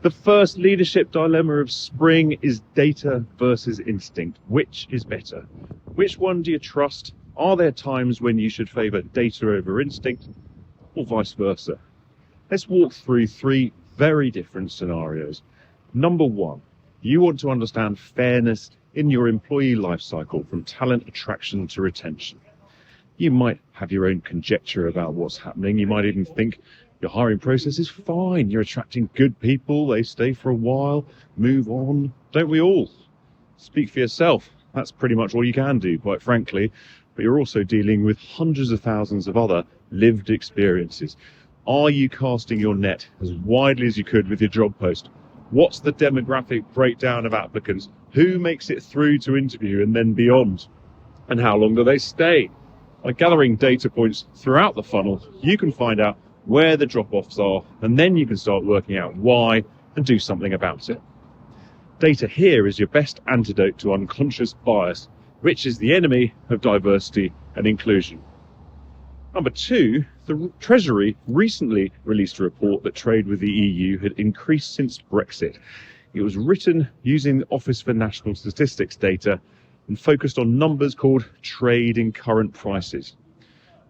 The first leadership dilemma of spring is data versus instinct. Which is better? Which one do you trust? Are there times when you should favour data over instinct, or vice versa? Let's walk through three very different scenarios. Number one, you want to understand fairness in your employee life cycle from talent attraction to retention. You might have your own conjecture about what's happening. You might even think your hiring process is fine. You're attracting good people. They stay for a while, move on. Don't we all? Speak for yourself. That's pretty much all you can do, quite frankly. But you're also dealing with hundreds of thousands of other lived experiences. Are you casting your net as widely as you could with your job post? What's the demographic breakdown of applicants? Who makes it through to interview and then beyond? And how long do they stay? By gathering data points throughout the funnel, you can find out where the drop-offs are, and then you can start working out why and do something about it. Data here is your best antidote to unconscious bias, which is the enemy of diversity and inclusion. Number two, the Treasury recently released a report that trade with the EU had increased since Brexit. It was written using the Office for National Statistics data and focused on numbers called trade in current prices.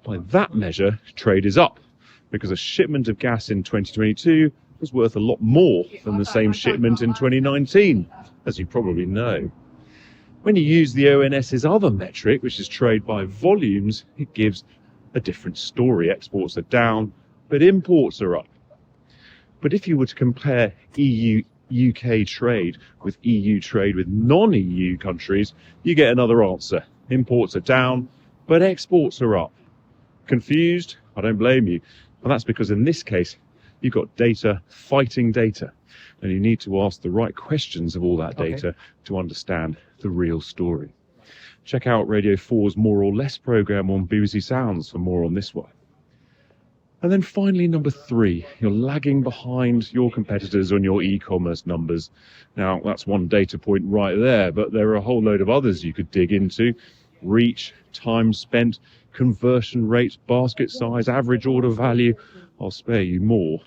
By that measure, trade is up, because a shipment of gas in 2022 was worth a lot more than the same shipment in 2019, as you probably know. When you use the ONS's other metric, which is trade by volumes, it gives a different story. Exports are down, but imports are up. But if you were to compare EU-UK trade with EU trade with non-EU countries, you get another answer. Imports are down, but exports are up. Confused? I don't blame you. And that's because in this case, you've got data fighting data. And you need to ask the right questions of all that data to understand the real story. Check out Radio 4's More or Less programme on BBC Sounds for more on this one. And then finally, number three, you're lagging behind your competitors on your e-commerce numbers. Now, that's one data point right there, but there are a whole load of others you could dig into. Reach, time spent, conversion rate, basket size, average order value. I'll spare you more.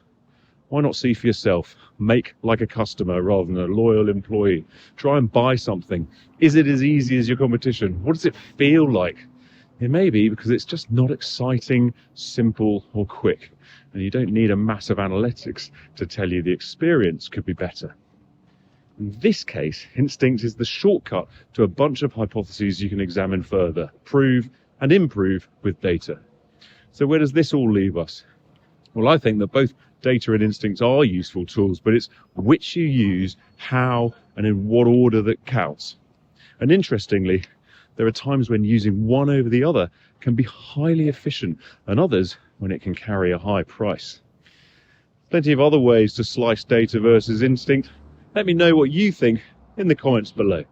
Why not see for yourself? Make like a customer rather than a loyal employee. Try and buy something. Is it as easy as your competition? What does it feel like? It may be because it's just not exciting, simple, or quick. And you don't need a massive analytics to tell you the experience could be better. In this case, instinct is the shortcut to a bunch of hypotheses you can examine further, prove and improve with data. So where does this all leave us? Well, I think that both data and instinct are useful tools, but it's which you use, how, and in what order that counts. And interestingly, there are times when using one over the other can be highly efficient, and others when it can carry a high price. Plenty of other ways to slice data versus instinct. Let me know what you think in the comments below.